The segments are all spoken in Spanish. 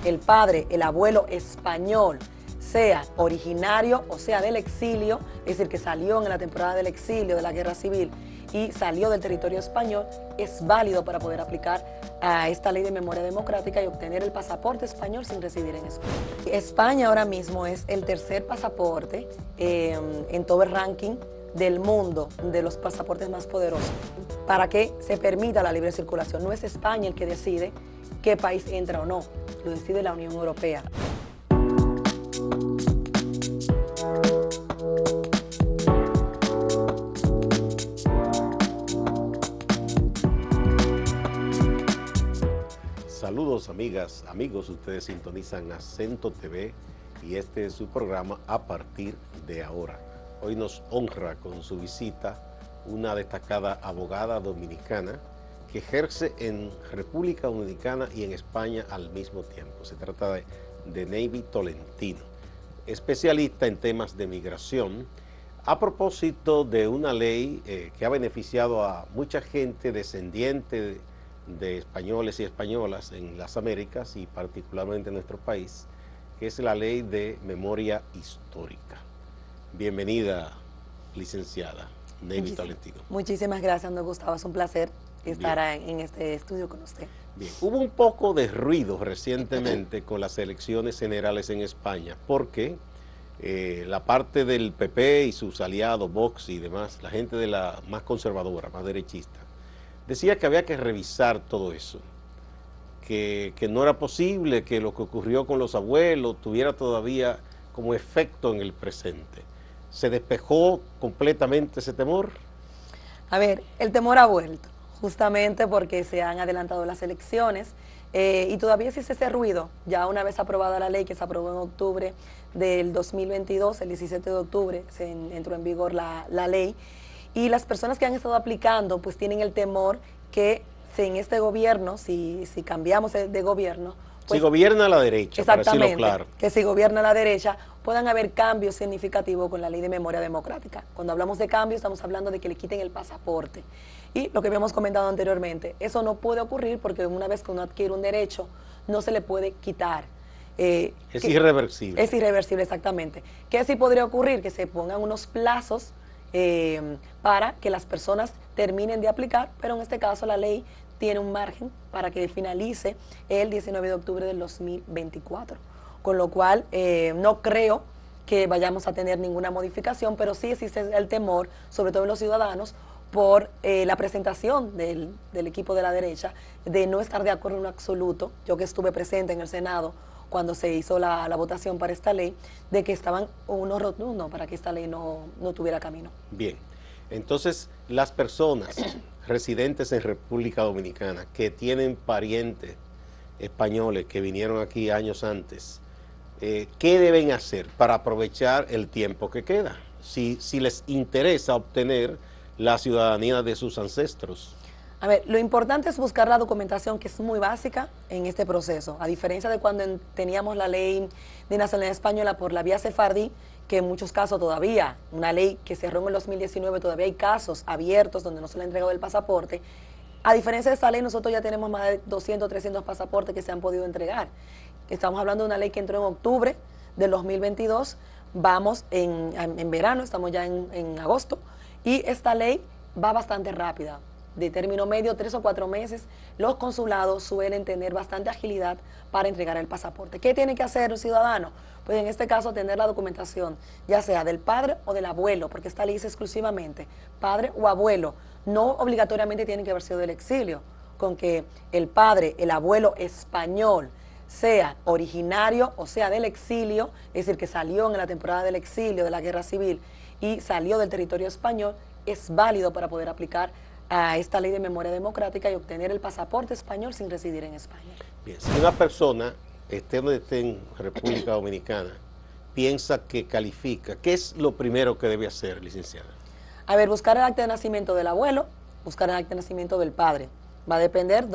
el padre, el abuelo español, sea originario o sea del exilio, es decir, que salió en la temporada del exilio, de la guerra civil, y salió del territorio español, es válido para poder aplicar a esta ley de memoria democrática y obtener el pasaporte español sin residir en España. España ahora mismo es el tercer pasaporte en todo el ranking del mundo de los pasaportes más poderosos para que se permita la libre circulación. No es España el que decide qué país entra o no, lo decide la Unión Europea. Saludos amigas, amigos, ustedes sintonizan Acento TV y este es su programa A Partir de Ahora. Hoy nos honra con su visita una destacada abogada dominicana que ejerce en República Dominicana y en España al mismo tiempo. Se trata de Neiby Tolentino, especialista en temas de migración, a propósito de una ley que ha beneficiado a mucha gente descendiente de españoles y españolas en las Américas y particularmente en nuestro país, que es la ley de memoria histórica. Bienvenida, licenciada Neiby Tolentino. Muchísimas gracias, don Gustavo, es un placer estar en este estudio con usted. Bien, hubo un poco de ruido recientemente con las elecciones generales en España, porque la parte del PP y sus aliados, Vox y demás, la gente de la más conservadora, más derechista, decía que había que revisar todo eso, que no era posible que lo que ocurrió con los abuelos tuviera todavía como efecto en el presente. ¿Se despejó completamente ese temor? A ver, el temor ha vuelto, justamente porque se han adelantado las elecciones y todavía existe ese ruido. Ya una vez aprobada la ley, que se aprobó en octubre del 2022, el 17 de octubre entró en vigor la ley, y las personas que han estado aplicando pues tienen el temor que si en este gobierno, si cambiamos de gobierno, pues, si gobierna la derecha, para decirlo claro. Que si gobierna la derecha puedan haber cambios significativos con la ley de memoria democrática. Cuando hablamos de cambios estamos hablando de que le quiten el pasaporte. Y lo que habíamos comentado anteriormente, eso no puede ocurrir porque una vez que uno adquiere un derecho no se le puede quitar. Es irreversible. Es irreversible, exactamente. ¿Qué sí podría ocurrir? Que se pongan unos plazos para que las personas terminen de aplicar, pero en este caso la ley tiene un margen para que finalice el 19 de octubre del 2024, con lo cual no creo que vayamos a tener ninguna modificación, pero sí existe el temor, sobre todo en los ciudadanos, por la presentación del equipo de la derecha, de no estar de acuerdo en absoluto. Yo que estuve presente en el Senado cuando se hizo la votación para esta ley, de que estaban unos rotundos para que esta ley no tuviera camino. Bien, entonces las personas residentes en República Dominicana que tienen parientes españoles que vinieron aquí años antes, ¿qué deben hacer para aprovechar el tiempo que queda? Si les interesa obtener la ciudadanía de sus ancestros. A ver, lo importante es buscar la documentación, que es muy básica en este proceso, a diferencia de cuando teníamos la ley de nacionalidad española por la vía sefardí, que en muchos casos todavía, una ley que cerró en el 2019, todavía hay casos abiertos donde no se le ha entregado el pasaporte. A diferencia de esta ley, nosotros ya tenemos más de 200, 300 pasaportes que se han podido entregar. Estamos hablando de una ley que entró en octubre del 2022, vamos en verano, estamos ya en agosto, y esta ley va bastante rápida. De término medio, 3 o 4 meses, los consulados suelen tener bastante agilidad para entregar el pasaporte. ¿Qué tiene que hacer un ciudadano? Pues en este caso tener la documentación, ya sea del padre o del abuelo, porque esta ley dice exclusivamente padre o abuelo, no obligatoriamente tienen que haber sido del exilio, con que el padre, el abuelo español, sea originario o sea del exilio, es decir, que salió en la temporada del exilio, de la guerra civil, y salió del territorio español, es válido para poder aplicar a esta ley de memoria democrática y obtener el pasaporte español sin residir en España. Bien, si una persona, esté donde esté en República Dominicana, piensa que califica, ¿qué es lo primero que debe hacer, licenciada? A ver, buscar el acta de nacimiento del abuelo, buscar el acta de nacimiento del padre. Va a depender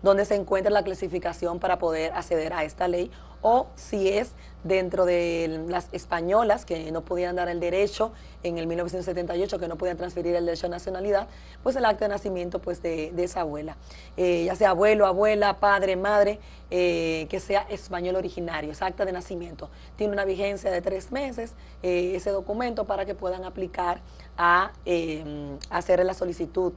dónde se encuentra la clasificación para poder acceder a esta ley, o si es dentro de las españolas que no podían dar el derecho en el 1978, que no podían transferir el derecho a nacionalidad, pues el acta de nacimiento pues de esa abuela, ya sea abuelo, abuela, padre, madre, que sea español originario. Esa acta de nacimiento tiene una vigencia de 3 meses, ese documento, para que puedan aplicar a hacer la solicitud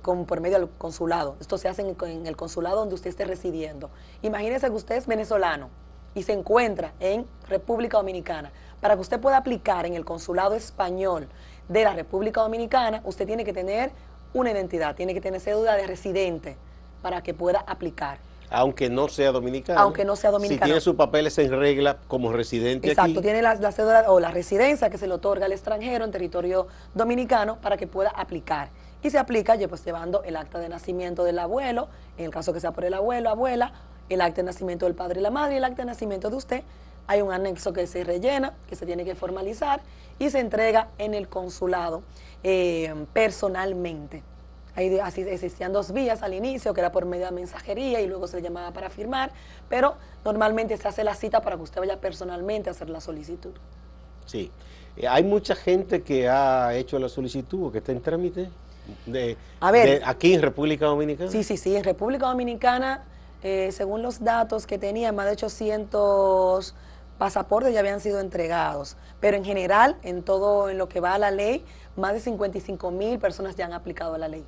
por medio del consulado. Esto se hace en el consulado donde usted esté residiendo. Imagínese que usted es venezolano y se encuentra en República Dominicana. Para que usted pueda aplicar en el consulado español de la República Dominicana, usted tiene que tener una identidad, tiene que tener cédula de residente para que pueda aplicar. Aunque no sea dominicano. Aunque no sea dominicano. Si tiene sus papeles en regla como residente. Exacto, aquí. Tiene la cédula o la residencia que se le otorga al extranjero en territorio dominicano para que pueda aplicar. Y se aplica pues llevando el acta de nacimiento del abuelo, en el caso que sea por el abuelo, abuela, el acta de nacimiento del padre y la madre y el acta de nacimiento de usted. Hay un anexo que se rellena, que se tiene que formalizar y se entrega en el consulado personalmente. Así existían 2 vías al inicio, que era por medio de mensajería y luego se llamaba para firmar, pero normalmente se hace la cita para que usted vaya personalmente a hacer la solicitud. Sí. Hay mucha gente que ha hecho la solicitud o que está en trámite aquí en República Dominicana. Sí. En República Dominicana, según los datos que tenía, más de 800 pasaportes ya habían sido entregados, pero en general, en lo que va a la ley, más de 55,000 personas ya han aplicado a la ley.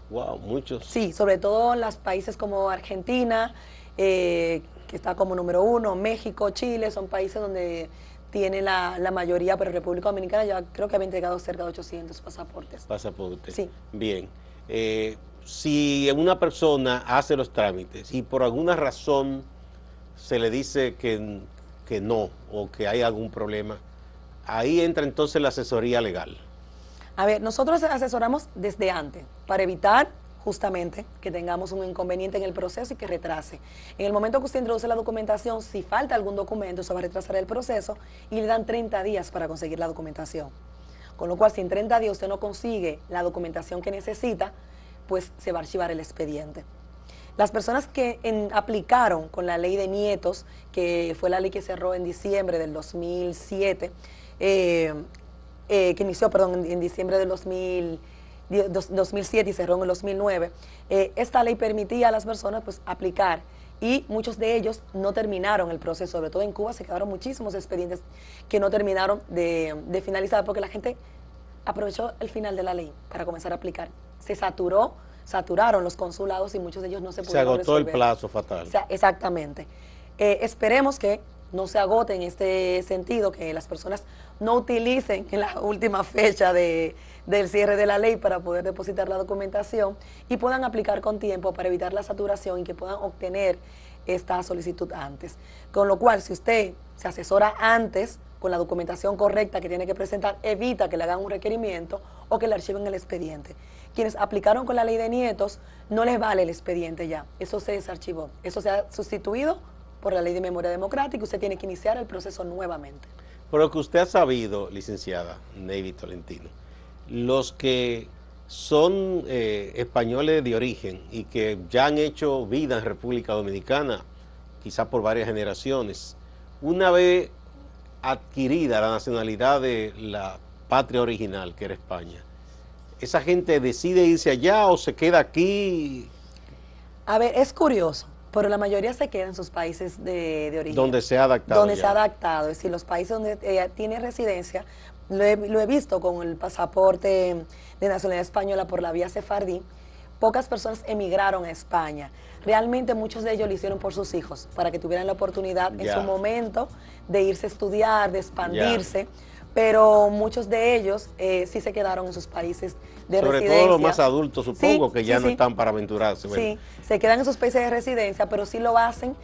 Wow, muchos. Sí, sobre todo en los países como Argentina, que está como número 1, México, Chile, son países donde tiene la mayoría, pero República Dominicana ya creo que había entregado cerca de 800 pasaportes. Pasaportes. Sí. Bien. Si una persona hace los trámites y por alguna razón se le dice que no o que hay algún problema, ahí entra entonces la asesoría legal. A ver, nosotros asesoramos desde antes para evitar justamente que tengamos un inconveniente en el proceso y que retrase. En el momento que usted introduce la documentación, si falta algún documento, eso va a retrasar el proceso y le dan 30 días para conseguir la documentación. Con lo cual, si en 30 días usted no consigue la documentación que necesita, pues se va a archivar el expediente. Las personas que aplicaron con la ley de nietos, que fue la ley que cerró en diciembre del 2007, que inició, en diciembre del 2007 y cerró en el 2009, esta ley permitía a las personas pues aplicar y muchos de ellos no terminaron el proceso, sobre todo en Cuba se quedaron muchísimos expedientes que no terminaron de finalizar porque la gente aprovechó el final de la ley para comenzar a aplicar. Se saturaron los consulados y muchos de ellos no se pudieron resolver. Se agotó el plazo fatal. O sea, exactamente. Esperemos que no se agote en este sentido, que las personas no utilicen en la última fecha del cierre de la ley para poder depositar la documentación y puedan aplicar con tiempo para evitar la saturación y que puedan obtener esta solicitud antes. Con lo cual, si usted se asesora antes con la documentación correcta que tiene que presentar, evita que le hagan un requerimiento o que le archiven el expediente. Quienes aplicaron con la ley de nietos, no les vale el expediente ya, eso se desarchivó, eso se ha sustituido por la ley de memoria democrática y usted tiene que iniciar el proceso nuevamente. Por lo que usted ha sabido, licenciada Navy Tolentino, los que son españoles de origen y que ya han hecho vida en República Dominicana, quizás por varias generaciones, una vez adquirida la nacionalidad de la patria original, que era España, ¿esa gente decide irse allá o se queda aquí? A ver, es curioso, pero la mayoría se queda en sus países de origen. Donde se ha adaptado. Donde se ha adaptado, es decir, los países donde tiene residencia, lo he visto con el pasaporte de nacionalidad española por la vía sefardí, pocas personas emigraron a España. Realmente muchos de ellos lo hicieron por sus hijos, para que tuvieran la oportunidad en su momento de irse a estudiar, de expandirse, pero muchos de ellos sí se quedaron en sus países de residencia. Sobre todo los más adultos, supongo, que ya no están para aventurarse. Bueno. Sí, se quedan en sus países de residencia, pero sí lo hacen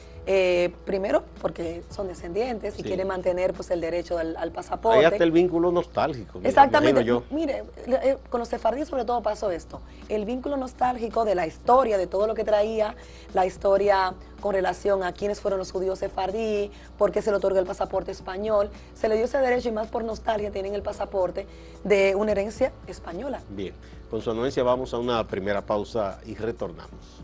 primero porque son descendientes y quieren mantener pues el derecho al pasaporte. Hay hasta el vínculo nostálgico. Exactamente. Mire, con los sefardíes sobre todo pasó esto. El vínculo nostálgico de la historia, de todo lo que traía, la historia con relación a quiénes fueron los judíos sefardí, por qué se le otorgó el pasaporte español. Se le dio ese derecho y más por nostalgia tienen el pasaporte de una herencia española. Bien, con su anuencia vamos a una primera pausa y retornamos.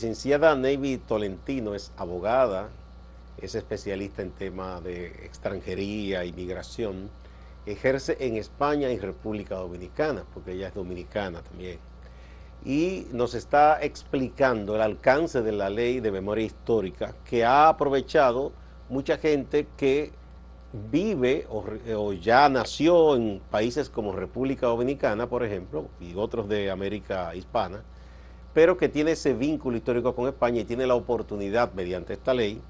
licenciada Navy Tolentino es abogada, es especialista en temas de extranjería, inmigración, ejerce en España y República Dominicana, porque ella es dominicana también. Y nos está explicando el alcance de la ley de memoria histórica que ha aprovechado mucha gente que vive o ya nació en países como República Dominicana, por ejemplo, y otros de América hispana, pero que tiene ese vínculo histórico con España y tiene la oportunidad, mediante esta ley,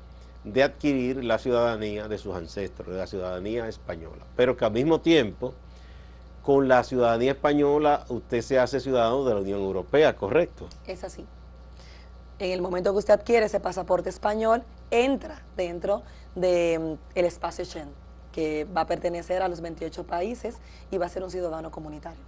de adquirir la ciudadanía de sus ancestros, de la ciudadanía española. Pero que al mismo tiempo, con la ciudadanía española, usted se hace ciudadano de la Unión Europea, ¿correcto? Es así. En el momento que usted adquiere ese pasaporte español, entra dentro del espacio Schengen, que va a pertenecer a los 28 países y va a ser un ciudadano comunitario.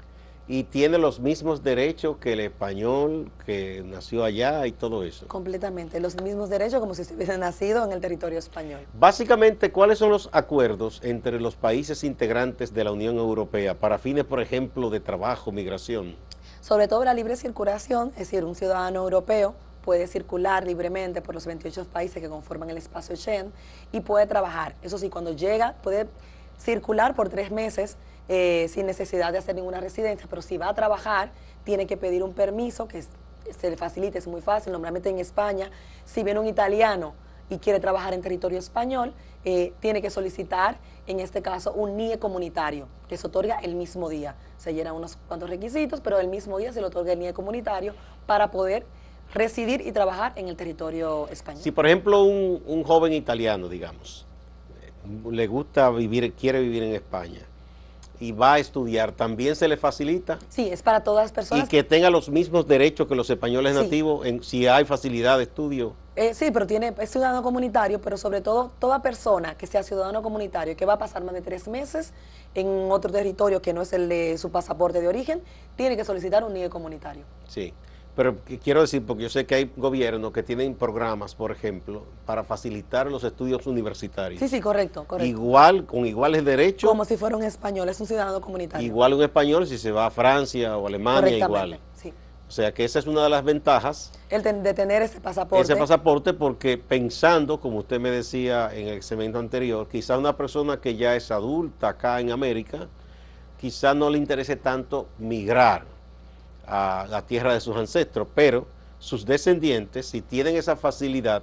Y tiene los mismos derechos que el español que nació allá y todo eso. Completamente, los mismos derechos como si se hubiese nacido en el territorio español. Básicamente, ¿cuáles son los acuerdos entre los países integrantes de la Unión Europea para fines, por ejemplo, de trabajo, migración? Sobre todo la libre circulación, es decir, un ciudadano europeo puede circular libremente por los 28 países que conforman el espacio Schengen y puede trabajar. Eso sí, cuando llega puede circular por 3 meses sin necesidad de hacer ninguna residencia, pero si va a trabajar tiene que pedir un permiso que se le facilite, es muy fácil. Normalmente en España, si viene un italiano y quiere trabajar en territorio español, tiene que solicitar, en este caso, un NIE comunitario, que se otorga el mismo día. Se llenan unos cuantos requisitos, pero el mismo día se le otorga el NIE comunitario para poder residir y trabajar en el territorio español. Si, por ejemplo, un joven italiano, digamos, le gusta vivir, quiere vivir en España y va a estudiar, ¿también se le facilita? Sí, es para todas las personas. Y que tenga los mismos derechos que los españoles Sí. nativos, si hay facilidad de estudio. Sí, pero es ciudadano comunitario, pero sobre todo toda persona que sea ciudadano comunitario, que va a pasar más de 3 meses en otro territorio que no es el de su pasaporte de origen, tiene que solicitar un NIE comunitario. Sí, pero quiero decir, porque yo sé que hay gobiernos que tienen programas, por ejemplo, para facilitar los estudios universitarios. Sí, correcto. Igual, con iguales derechos. Como si fuera un español, es un ciudadano comunitario. Igual un español si se va a Francia o Alemania, igual. Sí. O sea que esa es una de las ventajas. De tener ese pasaporte. Ese pasaporte, porque pensando, como usted me decía en el segmento anterior, quizá una persona que ya es adulta acá en América, quizá no le interese tanto migrar a la tierra de sus ancestros, pero sus descendientes, si tienen esa facilidad,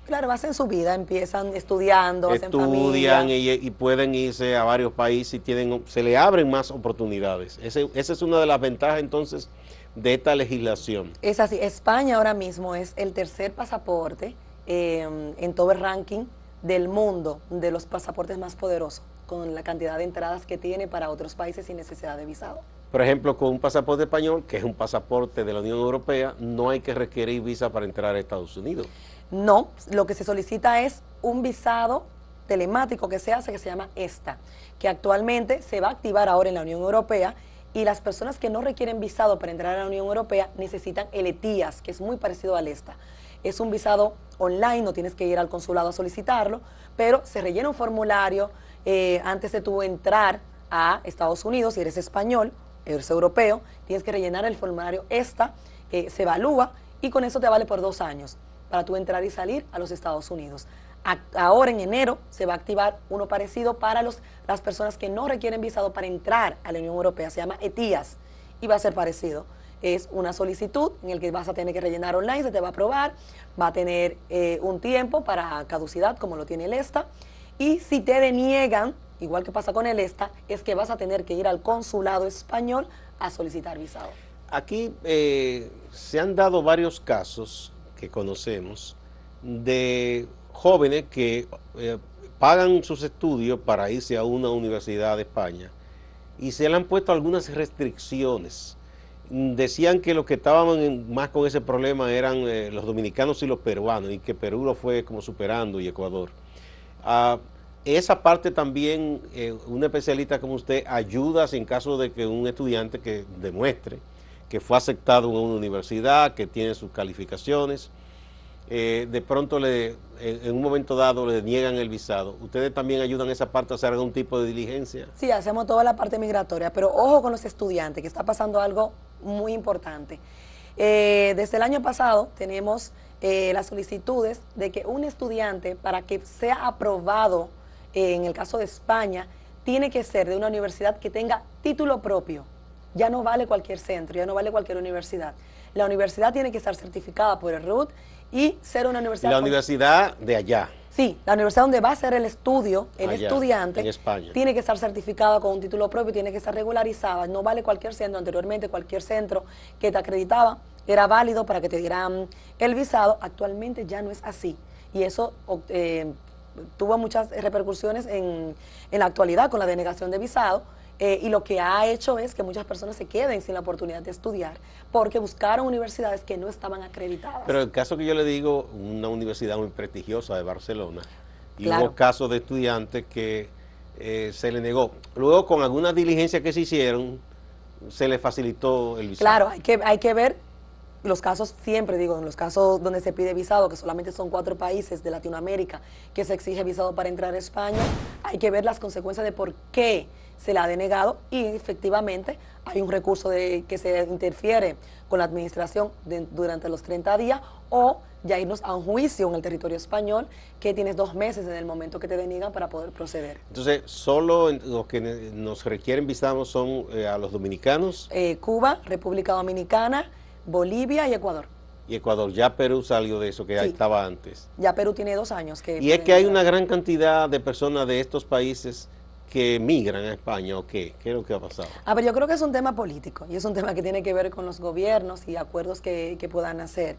claro, hacen su vida, empiezan estudiando, hacen estudian familia. y pueden irse a varios países y se le abren más oportunidades. Esa es una de las ventajas entonces de esta legislación. Es así, España ahora mismo es el tercer pasaporte en todo el ranking del mundo de los pasaportes más poderosos, con la cantidad de entradas que tiene para otros países sin necesidad de visado. Por ejemplo, con un pasaporte español, que es un pasaporte de la Unión Europea, no hay que requerir visa para entrar a Estados Unidos. No, lo que se solicita es un visado telemático que se hace, que se llama ESTA, que actualmente se va a activar ahora en la Unión Europea, y las personas que no requieren visado para entrar a la Unión Europea necesitan el ETIAS, que es muy parecido al ESTA. Es un visado online, no tienes que ir al consulado a solicitarlo, pero se rellena un formulario antes de tú entrar a Estados Unidos. Si eres español, eres europeo, tienes que rellenar el formulario ESTA, se evalúa y con eso te vale por 2 años para tú entrar y salir a los Estados Unidos. Ahora en enero se va a activar uno parecido para las personas que no requieren visado para entrar a la Unión Europea, se llama ETIAS y va a ser parecido. Es una solicitud en el que vas a tener que rellenar online, se te va a aprobar, va a tener un tiempo para caducidad como lo tiene el ESTA, y si te deniegan, igual que pasa con el ESTA, es que vas a tener que ir al consulado español a solicitar visado. Aquí se han dado varios casos que conocemos de jóvenes que pagan sus estudios para irse a una universidad de España y se le han puesto algunas restricciones. Decían que los que estaban más con ese problema eran los dominicanos y los peruanos, y que Perú lo fue como superando, y Ecuador. Esa parte también, un especialista como usted ayuda en caso de que un estudiante que demuestre que fue aceptado en una universidad, que tiene sus calificaciones, de pronto en un momento dado le niegan el visado. ¿Ustedes también ayudan en esa parte a hacer algún tipo de diligencia? Sí, hacemos toda la parte migratoria, pero ojo con los estudiantes, que está pasando algo muy importante. Desde el año pasado tenemos las solicitudes de que un estudiante, para que sea aprobado, en el caso de España, tiene que ser de una universidad que tenga título propio. Ya no vale cualquier centro, ya no vale cualquier universidad. La universidad tiene que estar certificada por el RUT y ser una universidad... La universidad de allá. Sí, la universidad donde va a hacer el estudio, el Allá, estudiante, en España, tiene que estar certificada con un título propio, tiene que estar regularizada. No vale cualquier centro. Anteriormente, cualquier centro que te acreditaba era válido para que te dieran el visado. Actualmente ya no es así. Y eso tuvo muchas repercusiones en la actualidad con la denegación de visado. Y lo que ha hecho es que muchas personas se queden sin la oportunidad de estudiar porque buscaron universidades que no estaban acreditadas. Pero el caso que yo le digo, una universidad muy prestigiosa de Barcelona, y Claro. hubo casos de estudiantes que se le negó. Luego, con algunas diligencias que se hicieron, se le facilitó el visado. Claro, hay que ver los casos, siempre digo, en los casos donde se pide visado, que solamente son 4 países de Latinoamérica que se exige visado para entrar a España, hay que ver las consecuencias de por qué se le ha denegado y efectivamente hay un recurso de que se interfiere con la administración durante los 30 días o ya irnos a un juicio en el territorio español que tienes 2 meses en el momento que te deniegan para poder proceder. Entonces, solo los que nos requieren visados son a los dominicanos Cuba, República Dominicana, Bolivia y Ecuador. y Ecuador. Ya Perú salió de eso, que Sí. estaba antes. Ya Perú tiene 2 años que... Y es pueden que hay entrar. una gran cantidad de personas de estos países que migran a España, ¿o qué? ¿Qué es lo que ha pasado? A ver, yo creo que es un tema político y es un tema que tiene que ver con los gobiernos y acuerdos que puedan hacer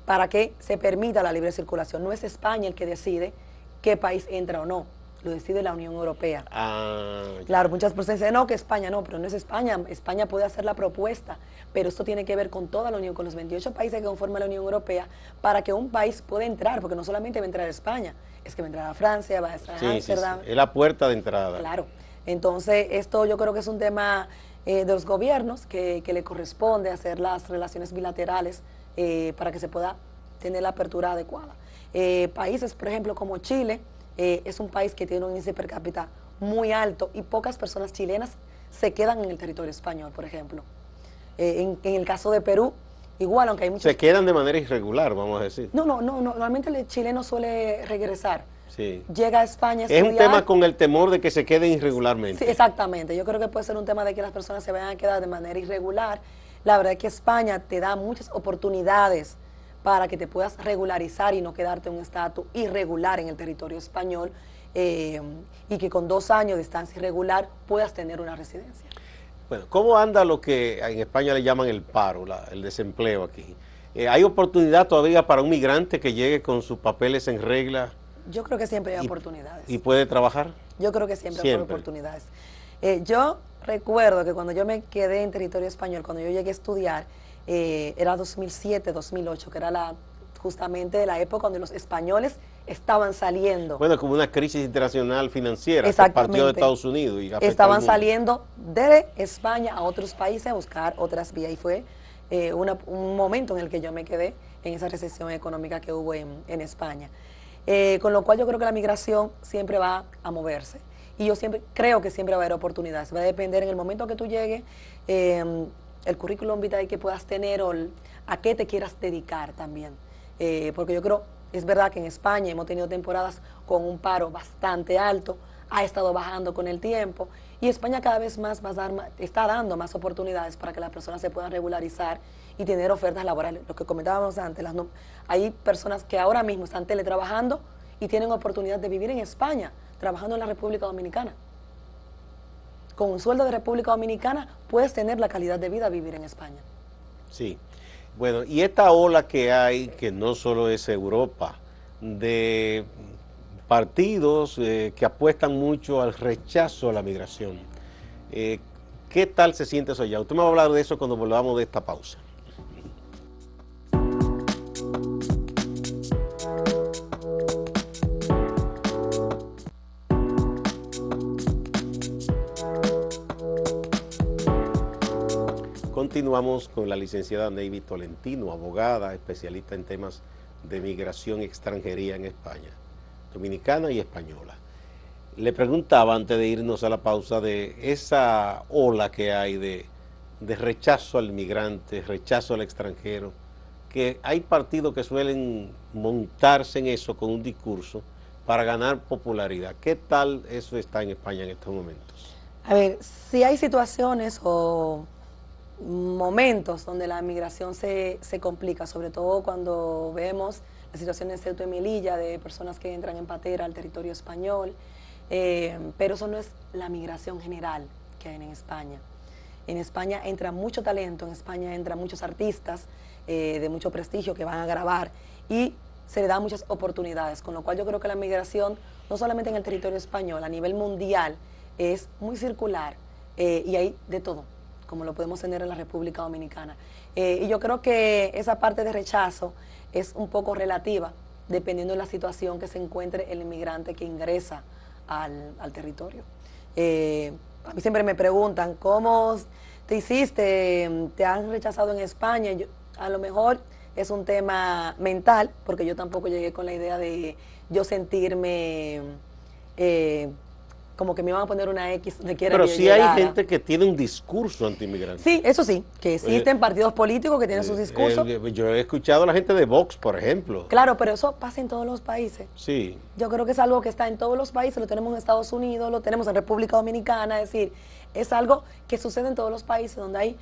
para que se permita la libre circulación. No es España el que decide qué país entra o no, lo decide la Unión Europea. Ah, Claro, muchas personas dicen, no, que España no, pero no es España. España puede hacer la propuesta, pero esto tiene que ver con toda la Unión, con los 28 países que conforman la Unión Europea, para que un país pueda entrar, porque no solamente va a entrar a España, es que va a entrar a Francia, va a entrar a sí, Ámsterdam. es la puerta de entrada. Claro, entonces esto yo creo que es un tema de los gobiernos que le corresponde hacer las relaciones bilaterales para que se pueda tener la apertura adecuada. Países, por ejemplo, como Chile, es un país que tiene un índice per cápita muy alto y pocas personas chilenas se quedan en el territorio español, por ejemplo. En el caso de Perú, igual, aunque hay muchos... Se quedan de manera irregular, vamos a decir. No, normalmente el chileno suele regresar. Sí. Llega a España a Es un estudiar. tema con el temor de que se queden irregularmente. Sí, exactamente. Yo creo que puede ser un tema de que las personas se vayan a quedar de manera irregular. La verdad es que España te da muchas oportunidades para que te puedas regularizar y no quedarte en un estatus irregular en el territorio español y que con 2 años de estancia irregular puedas tener una residencia. Bueno, ¿cómo anda lo que en España le llaman el paro, el desempleo aquí? ¿Hay oportunidad todavía para un migrante que llegue con sus papeles en regla Yo creo que siempre hay oportunidades. y puede trabajar? Yo creo que siempre hay Siempre. oportunidades. Yo recuerdo que cuando yo me quedé en territorio español, cuando yo llegué a estudiar, era 2007, 2008, que era justamente la época donde los españoles estaban saliendo. Bueno, como una crisis internacional financiera que Exactamente. partió de Estados Unidos y afectó al Estaban mundo. saliendo de España a otros países a buscar otras vías y fue un momento en el que yo me quedé en esa recesión económica que hubo en España. Con lo cual yo creo que la migración siempre va a moverse y yo siempre creo que siempre va a haber oportunidades. Va a depender en el momento que tú llegues, el currículum vitae que puedas tener o a qué te quieras dedicar también. Porque yo creo, es verdad que en España hemos tenido temporadas con un paro bastante alto, ha estado bajando con el tiempo y España cada vez más está dando más oportunidades para que las personas se puedan regularizar y tener ofertas laborales. Lo que comentábamos antes, hay personas que ahora mismo están teletrabajando y tienen oportunidad de vivir en España, trabajando en la República Dominicana. Con un sueldo de República Dominicana puedes tener la calidad de vida a vivir en España. Sí. Bueno, y esta ola que hay, que no solo es Europa, de partidos que apuestan mucho al rechazo a la migración. ¿Qué tal se siente eso allá? Usted me va a hablar de eso cuando volvamos de esta pausa. Continuamos con la licenciada Navy Tolentino, abogada, especialista en temas de migración y extranjería en España, dominicana y española. Le preguntaba antes de irnos a la pausa de esa ola que hay de de rechazo al inmigrante, rechazo al extranjero, que hay partidos que suelen montarse en eso con un discurso para ganar popularidad. ¿Qué tal eso está en España en estos momentos? A ver, si hay situaciones o momentos donde la migración se complica, sobre todo cuando vemos la situación en Ceuta y Melilla de personas que entran en patera al territorio español, pero eso no es la migración general que hay en España. En España entra mucho talento, en España entran muchos artistas de mucho prestigio que van a grabar y se le dan muchas oportunidades, con lo cual yo creo que la migración, no solamente en el territorio español, a nivel mundial, es muy circular y hay de todo, como lo podemos tener en la República Dominicana. Y yo creo que esa parte de rechazo es un poco relativa, dependiendo de la situación que se encuentre el inmigrante que ingresa al territorio. A mí siempre me preguntan, ¿cómo te hiciste? ¿Te han rechazado en España? A lo mejor es un tema mental, porque yo tampoco llegué con la idea de yo sentirme como que me iban a poner una X donde quiera Pero que yo sí hay llegara. gente que tiene un discurso antiinmigrante. Sí, eso sí, que existen partidos políticos que tienen sus discursos. Yo he escuchado a la gente de Vox, por ejemplo. Claro, pero eso pasa en todos los países. Sí. Yo creo que es algo que está en todos los países, lo tenemos en Estados Unidos, lo tenemos en República Dominicana, es decir, es algo que sucede en todos los países donde hay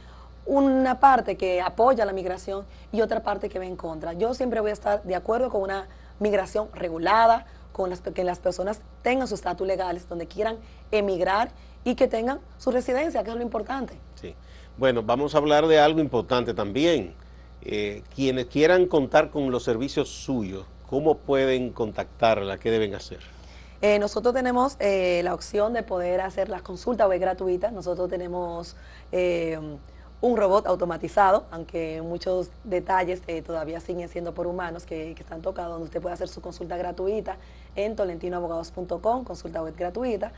una parte que apoya la migración y otra parte que va en contra. Yo siempre voy a estar de acuerdo con una migración regulada, con que las personas tengan sus estatus legales, donde quieran emigrar y que tengan su residencia, que es lo importante. Sí. Bueno, vamos a hablar de algo importante también. Quienes quieran contar con los servicios suyos, ¿cómo pueden contactarla? ¿Qué deben hacer? Nosotros tenemos la opción de poder hacer la consulta web gratuita. Nosotros tenemos un robot automatizado, aunque muchos detalles todavía siguen siendo por humanos que están tocados, donde usted puede hacer su consulta gratuita en tolentinoabogados.com, consulta web gratuita,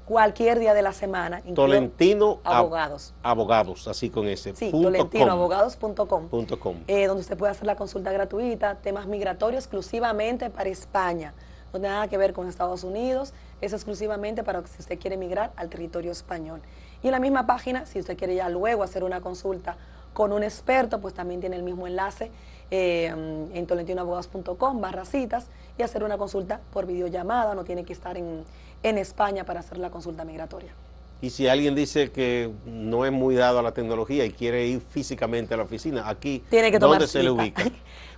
cualquier día de la semana. Tolentino Abogados. Abogados, así con ese. Sí, tolentinoabogados.com, donde usted puede hacer la consulta gratuita, temas migratorios exclusivamente para España. No tiene nada que ver con Estados Unidos, es exclusivamente para si usted quiere emigrar al territorio español. Y en la misma página, si usted quiere ya luego hacer una consulta con un experto, pues también tiene el mismo enlace en tolentinoabogados.com/citas y hacer una consulta por videollamada, no tiene que estar en España para hacer la consulta migratoria. Y si alguien dice que no es muy dado a la tecnología y quiere ir físicamente a la oficina, aquí, tiene que tomar ¿dónde cita. Se le ubica?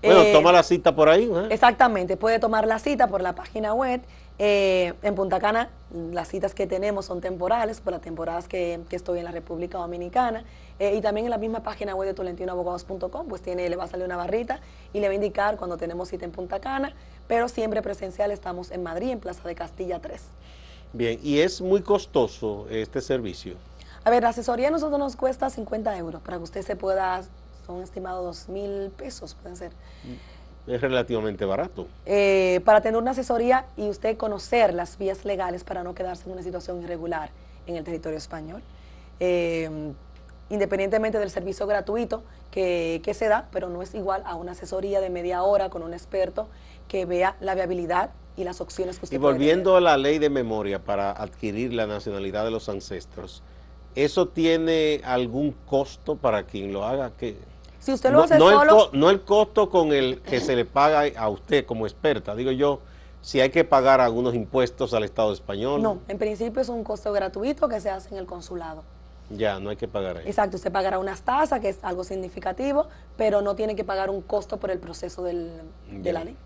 Bueno, toma la cita por ahí. Exactamente, puede tomar la cita por la página web. En Punta Cana, las citas que tenemos son temporales, por las temporadas que estoy en la República Dominicana. Y también en la misma página web de tolentinoabogados.com, pues le va a salir una barrita y le va a indicar cuando tenemos cita en Punta Cana, pero siempre presencial estamos en Madrid, en Plaza de Castilla 3. Bien, ¿y es muy costoso este servicio? A ver, la asesoría a nosotros nos cuesta 50 euros, para que usted se pueda, son estimados 2.000 pesos, pueden ser. Es relativamente barato. Para tener una asesoría y usted conocer las vías legales para no quedarse en una situación irregular en el territorio español. Independientemente del servicio gratuito que se da, pero no es igual a una asesoría de media hora con un experto que vea la viabilidad y las opciones que usted puede tener. Y volviendo a la ley de memoria para adquirir la nacionalidad de los ancestros, ¿eso tiene algún costo para quien lo haga? Si usted lo hace solo... No el costo con el que se le paga a usted como experta, digo yo, si hay que pagar algunos impuestos al Estado español. No, en principio es un costo gratuito que se hace en el consulado. Ya, no hay que pagar ahí. Exacto, usted pagará unas tasas, que es algo significativo, pero no tiene que pagar un costo por el proceso de la ley.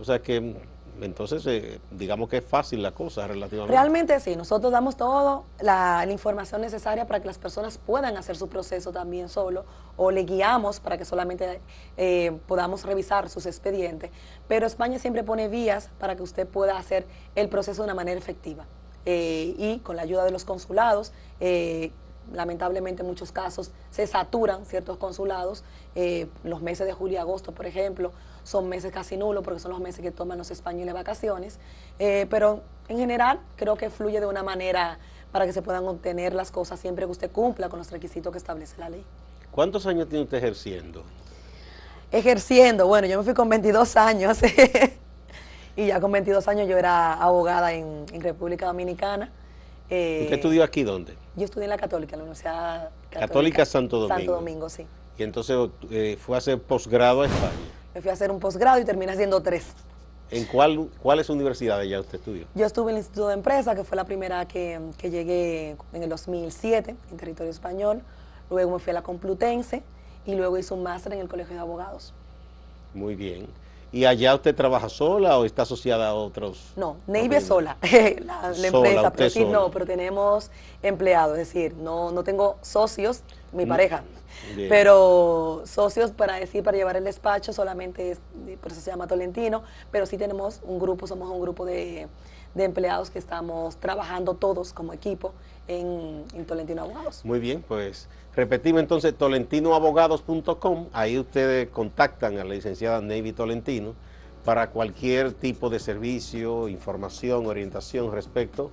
O sea que, entonces, digamos que es fácil la cosa relativamente. Realmente sí, nosotros damos toda la información necesaria para que las personas puedan hacer su proceso también solo, o le guiamos para que solamente podamos revisar sus expedientes, pero España siempre pone vías para que usted pueda hacer el proceso de una manera efectiva. Y con la ayuda de los consulados, lamentablemente en muchos casos se saturan ciertos consulados, los meses de julio y agosto, por ejemplo, son meses casi nulos porque son los meses que toman los españoles vacaciones, pero en general creo que fluye de una manera para que se puedan obtener las cosas siempre que usted cumpla con los requisitos que establece la ley. ¿Cuántos años tiene usted ejerciendo? Ejerciendo, bueno, yo me fui con 22 años y ya con 22 años yo era abogada en República Dominicana. ¿Usted estudió aquí dónde? Yo estudié en la Católica, en la Universidad Católica Santo Domingo. Santo Domingo, sí. Y entonces fue a hacer posgrado a España. Me fui a hacer un posgrado y terminé haciendo 3. ¿En cuáles universidades ya usted estudió? Yo estuve en el Instituto de Empresa, que fue la primera que llegué en el 2007, en territorio español. Luego me fui a la Complutense y luego hice un máster en el Colegio de Abogados. Muy bien. ¿Y allá usted trabaja sola o está asociada a otros? No, Navy es sola, la Sola, empresa, pero usted sí, sola. no, pero tenemos empleados, es decir, no tengo socios, mi pareja, Bien. pero socios para llevar el despacho solamente es, por eso se llama Tolentino, pero sí tenemos un grupo, somos un grupo de empleados que estamos trabajando todos como equipo en Tolentino Abogados. Muy bien, pues repetimos entonces tolentinoabogados.com, ahí ustedes contactan a la licenciada Navy Tolentino para cualquier tipo de servicio, información, orientación respecto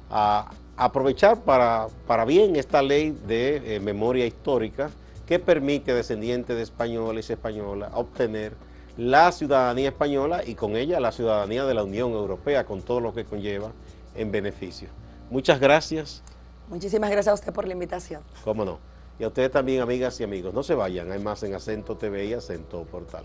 a aprovechar para bien esta ley de memoria histórica que permite a descendientes de españoles y españolas obtener la ciudadanía española y con ella la ciudadanía de la Unión Europea, con todo lo que conlleva en beneficio. Muchas gracias. Muchísimas gracias a usted por la invitación. Cómo no. Y a ustedes también, amigas y amigos. No se vayan, hay más en Acento TV y Acento Portal.